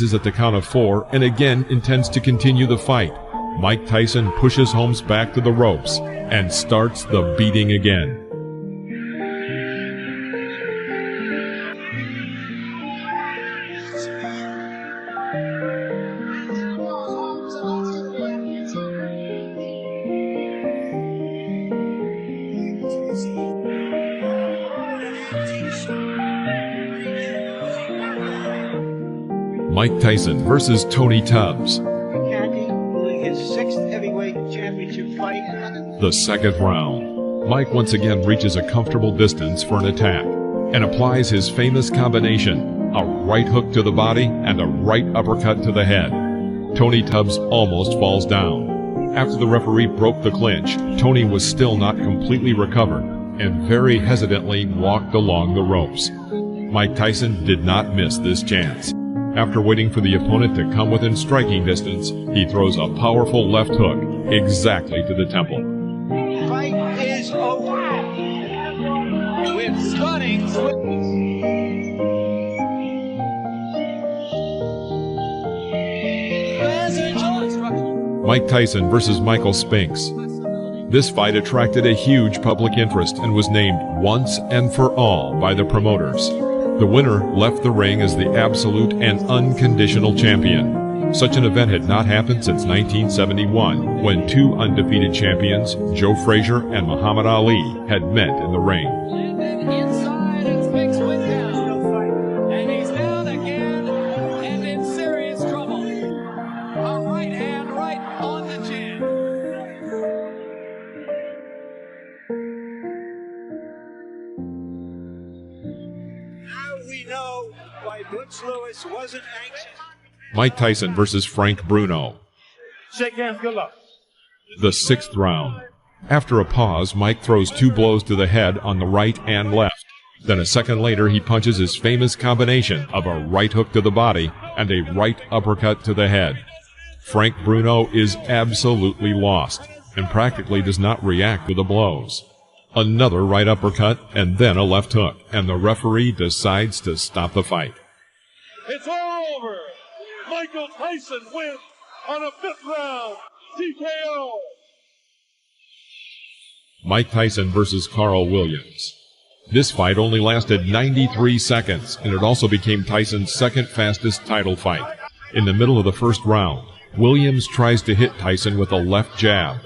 Is at the count of 4 and again intends to continue the fight. Mike Tyson pushes Holmes back to the ropes and starts the beating again. Mike Tyson versus Tony Tubbs. His 6th heavyweight championship fight. The second round. Mike once again reaches a comfortable distance for an attack and applies his famous combination, a right hook to the body and a right uppercut to the head. Tony Tubbs almost falls down. After the referee broke the clinch, Tony was still not completely recovered and very hesitantly walked along the ropes. Mike Tyson did not miss this chance. After waiting for the opponent to come within striking distance, he throws a powerful left hook exactly to the temple. Fight is over. With stunning. Mike Tyson versus Michael Spinks. This fight attracted a huge public interest and was named once and for all by the promoters. The winner left the ring as the absolute and unconditional champion. Such an event had not happened since 1971, when 2 undefeated champions, Joe Frazier and Muhammad Ali, had met in the ring. Inside, and Spinks went down. And he's down again and in serious trouble. A right hand right on the chin. We know why Butch Lewis wasn't anxious. Mike Tyson versus Frank Bruno. Shake hands, good luck. The 6th round. After a pause, Mike throws 2 blows to the head on the right and left. Then a second later, he punches his famous combination of a right hook to the body and a right uppercut to the head. Frank Bruno is absolutely lost and practically does not react to the blows. Another right uppercut and then a left hook, and the referee decides to stop the fight. It's all over. Michael Tyson wins on a 5th round TKO. Mike Tyson versus Carl Williams. This fight only lasted 93 seconds, and it also became Tyson's 2nd fastest title fight. In the middle of the 1st round, Williams tries to hit Tyson with a left jab.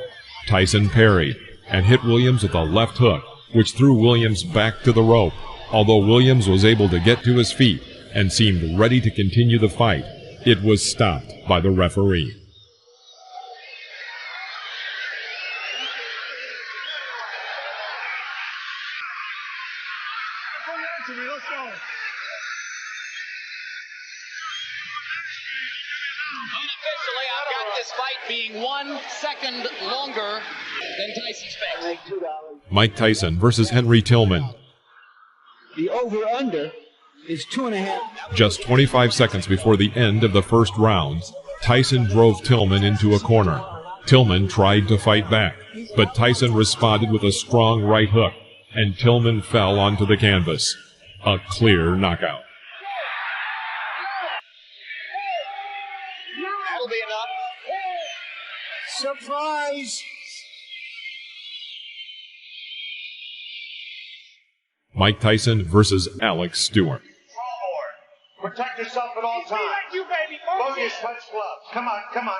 Tyson parried and hit Williams with a left hook, which threw Williams back to the rope. Although Williams was able to get to his feet and seemed ready to continue the fight, it was stopped by the referee. Unofficially, I've got this fight being 1 second longer than Tyson's fight. Mike Tyson versus Henry Tillman. The over-under is 2.5. Just 25 seconds before the end of the 1st round, Tyson drove Tillman into a corner. Tillman tried to fight back, but Tyson responded with a strong right hook, and Tillman fell onto the canvas. A clear knockout. That'll be enough. Surprise! Mike Tyson versus Alex Stewart. Protect yourself at all times. You, baby. Blow your sweat gloves. Come on, come on.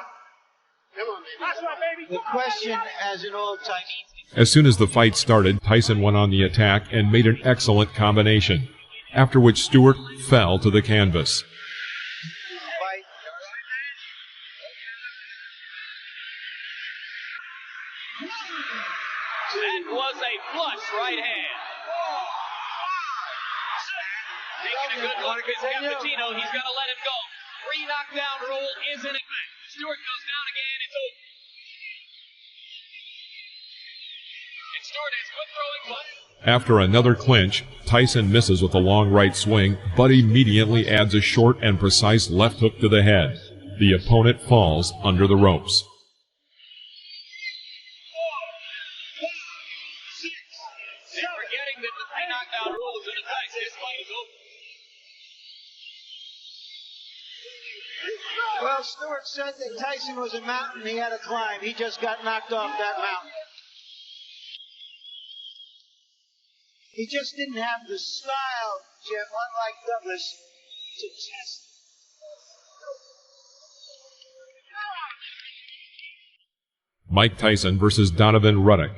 Come on, baby. That's right, baby. The question, as in all times. As soon as the fight started, Tyson went on the attack and made an excellent combination, after which Stewart fell to the canvas. That was a flush right hand. Taking a good look at Cappuccino. He's going to let him go. 3 knockdown rule is in effect. Stewart goes down again. It's over. And Stewart has quit throwing punches. After another clinch, Tyson misses with a long right swing, but immediately adds a short and precise left hook to the head. The opponent falls under the ropes. And forgetting that the 3 knockdown rule is in effect, this fight is over. Well, Stewart said that Tyson was a mountain he had to climb. He just got knocked off that mountain. He just didn't have the style, Jim, unlike Douglas, to test. Mike Tyson versus Donovan Ruddock.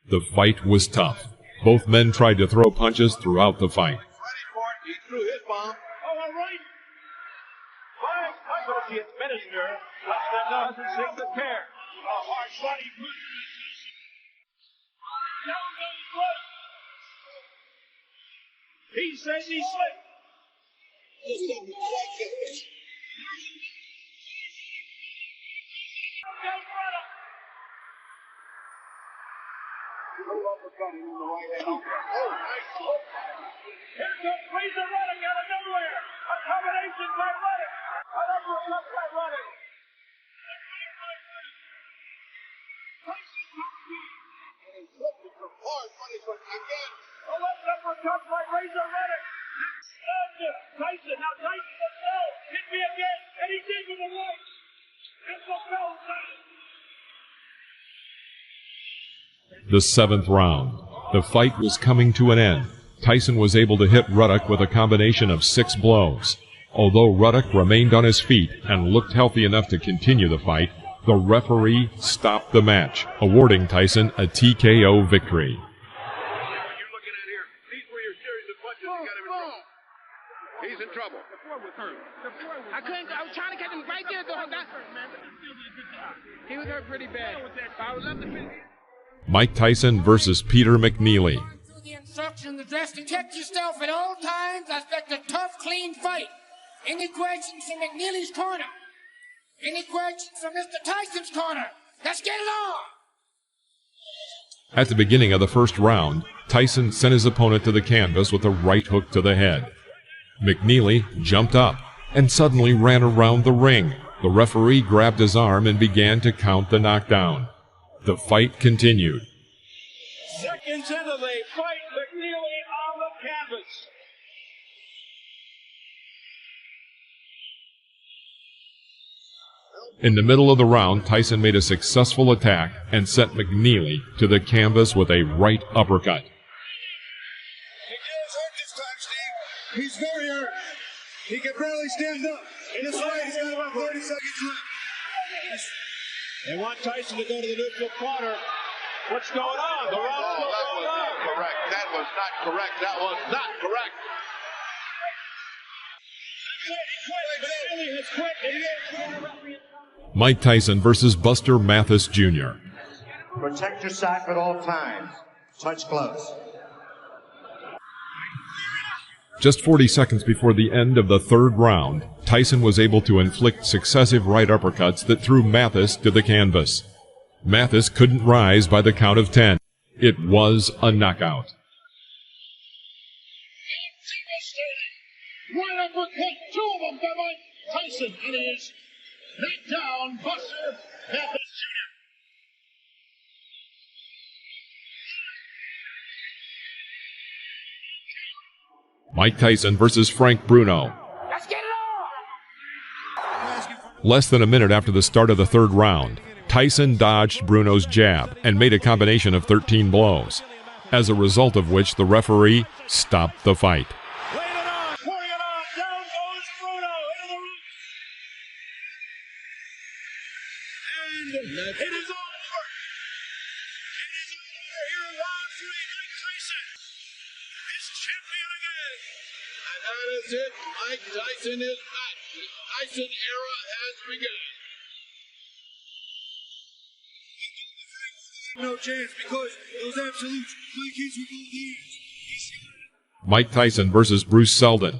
The fight was tough. Both men tried to throw punches throughout the fight. He threw his bomb. Oh, all right. My associate minister lets them know to sing the care. A hard body push. Down goes Ruddock. He says he's slick. Here comes Razor Ruddock out of nowhere. A combination by Ruddock. An uppercut by Ruddock. A left uppercut by Razor Ruddock. Tyson. Now Tyson says no. Hit me again. And he did with the right. It's the bell time. The seventh round. The fight was coming to an end. Tyson was able to hit Ruddock with a combination of 6 blows. Although Ruddock remained on his feet and looked healthy enough to continue the fight, the referee stopped the match, awarding Tyson a TKO victory. He's in trouble. I was trying to catch him right there, though. He was hurt pretty bad. I would love to finish. Mike Tyson versus Peter McNeely. Through the instructions addressed, protect yourself at all times. I expect a tough, clean fight. Any questions from McNeely's corner? Any questions from Mr. Tyson's corner? Let's get it on! At the beginning of the first round, Tyson sent his opponent to the canvas with a right hook to the head. McNeely jumped up and suddenly ran around the ring. The referee grabbed his arm and began to count the knockdown. The fight continued. Seconds into the fight, McNeely on the canvas. In the middle of the round, Tyson made a successful attack and sent McNeely to the canvas with a right uppercut. McNeely's hurt this time, Steve. He's very hurt. He can barely stand up. In his fight, he's got about 30 seconds left. They want Tyson to go to the neutral corner. What's going on? The round's still going on. Correct. That was not correct. That was not correct. McNeely has quit. Mike Tyson versus Buster Mathis Jr. Protect your sack at all times. Touch gloves. Just 40 seconds before the end of the third round, Tyson was able to inflict successive right uppercuts that threw Mathis to the canvas. Mathis couldn't rise by the count of 10. It was a knockout. Right uppercut, 2 of them by Mike Tyson, and it is knocked down Buster Mathis Jr. Mike Tyson versus Frank Bruno. Let's get it on! Less than a minute after the start of the third round, Tyson dodged Bruno's jab and made a combination of 13 blows, as a result of which the referee stopped the fight. Pouring it on, down goes Bruno into the roof. And it is all over. It is over here in round 3. Mike Tyson is champion again. And that is it. Mike Tyson is back. The Tyson era has begun. No chance because those absolutes. Mike Tyson will lead. Mike Tyson versus Bruce Seldon.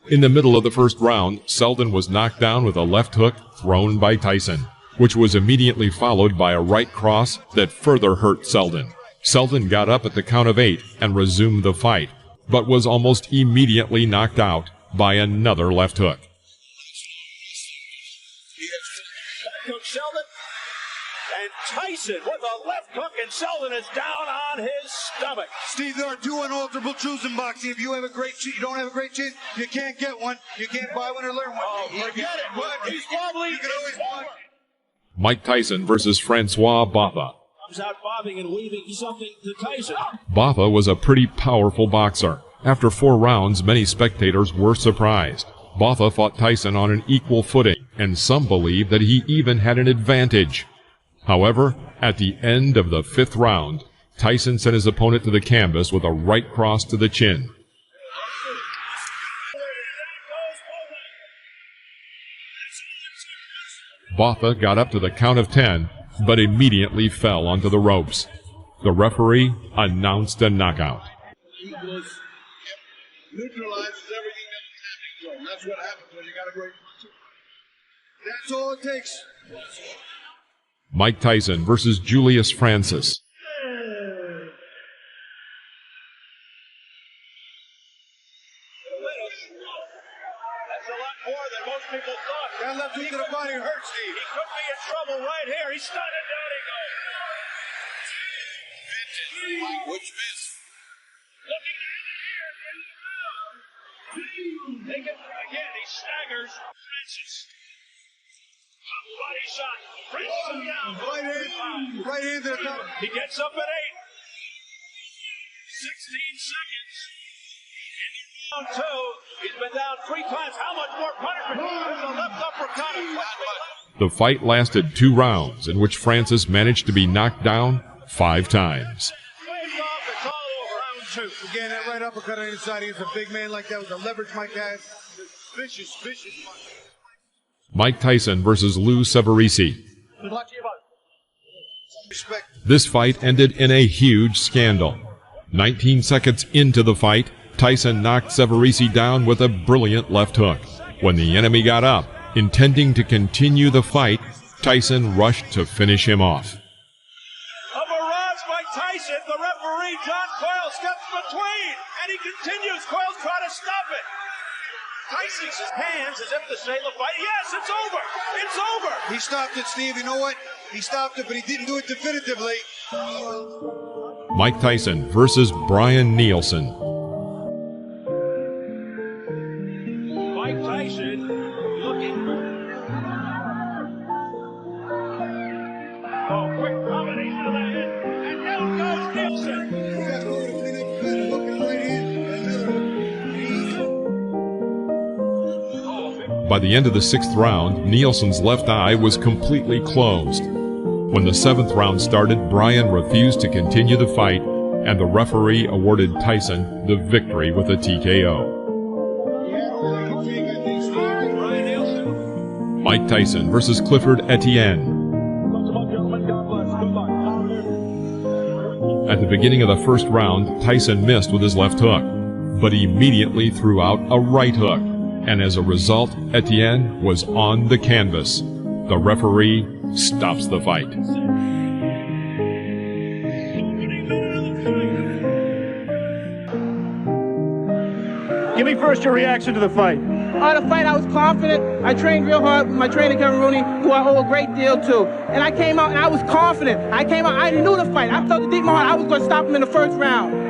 In the middle of the first round, Seldon was knocked down with a left hook thrown by Tyson, which was immediately followed by a right cross that further hurt Seldon. Seldon got up at the count of 8 and resumed the fight, but was almost immediately knocked out by another left hook. Coach Sheldon, And Tyson with a left hook, and Selden is down on his stomach. Steve, there are two unalterable truths in boxing. If you have a great chin, you don't have a great chin, you can't get one. You can't buy one or learn one. Oh, forget it. But he's wobbly. You can always buy. Mike Tyson versus Francois Botha. Comes out bobbing and weaving something to Tyson. Botha was a pretty powerful boxer. After 4 rounds, many spectators were surprised. Botha fought Tyson on an equal footing, and some believed that he even had an advantage. However, at the end of the 5th round, Tyson sent his opponent to the canvas with a right cross to the chin. Botha got up to the count of 10, but immediately fell onto the ropes. The referee announced a knockout. He neutralizes everything that was happening to him. That's what happens when you got a great puncher. That's all it takes. Mike Tyson versus Julius Francis. That's a lot more than most people thought. That left hook to the body hurts, Steve. He could be in trouble right here. He's stunned and down he goes. Which miss? Looking here in the round. Take it again. He staggers. Francis. Body shot. Francis him down. Right hand to the top. He gets up at 8. 16 seconds. Round 2. He's been down 3 times. How much more punishment? There's a left uppercut. The fight lasted 2 rounds, in which Francis managed to be knocked down 5 times. Waves off. It's all over. Round 2. Again, that right uppercut on the inside. He's a big man like that with the leverage Mike has. Vicious, vicious. Mike Tyson versus Lou Severisi. This fight ended in a huge scandal. 19 seconds into the fight, Tyson knocked Severisi down with a brilliant left hook. When the enemy got up, intending to continue the fight, Tyson rushed to finish him off. A barrage by Tyson. The referee, John Coyle, steps between, and he continues. Coyle's trying to stop it. Tyson's hands as if to say the fight. Yes, it's over. It's over. He stopped it, Steve. You know what? He stopped it, but he didn't do it definitively. Mike Tyson versus Brian Nielsen. Mike Tyson looking. Oh, quick combination of the head. And down goes Nielsen. By the end of the 6th round, Nielsen's left eye was completely closed. When the 7th round started, Brian refused to continue the fight, and the referee awarded Tyson the victory with a TKO. Mike Tyson versus Clifford Etienne. At the beginning of the 1st round, Tyson missed with his left hook, but he immediately threw out a right hook, and as a result, Etienne was on the canvas. The referee stops the fight. Give me first your reaction to the fight. The fight, I was confident. I trained real hard with my trainer, Kevin Rooney, who I owe a great deal to. And I came out and I was confident. I knew the fight. I felt deep in my heart I was going to stop him in the 1st round.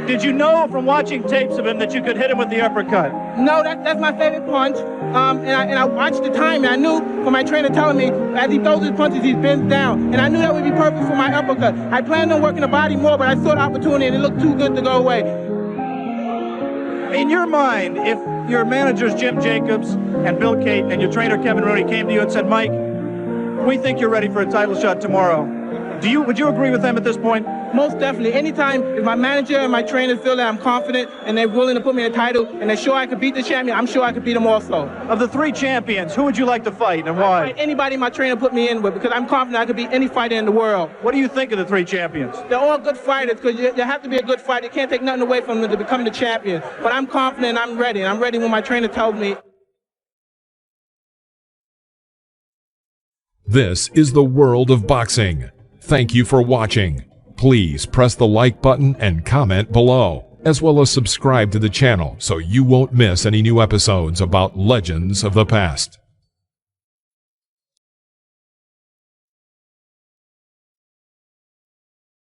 Did you know from watching tapes of him that you could hit him with the uppercut? No, that's my favorite punch. And I watched the time, and I knew from my trainer telling me as he throws his punches, he bends down. And I knew that would be perfect for my uppercut. I planned on working the body more, but I saw the opportunity, and it looked too good to go away. In your mind, if your managers Jim Jacobs and Bill Cate and your trainer Kevin Rooney came to you and said, Mike, we think you're ready for a title shot tomorrow, would you agree with them at this point? Most definitely. Anytime if my manager and my trainer feel that I'm confident and they're willing to put me in a title and they're sure I could beat the champion, I'm sure I could beat them also. Of the 3 champions, who would you like to fight and why? Fight anybody my trainer put me in with, because I'm confident I could beat any fighter in the world. What do you think of the 3 champions? They're all good fighters, because you have to be a good fighter. You can't take nothing away from them to become the champion. But I'm confident, I'm ready, and I'm ready when my trainer tells me. This is the world of boxing. Thank you for watching. Please press the like button and comment below, as well as subscribe to the channel so you won't miss any new episodes about legends of the past.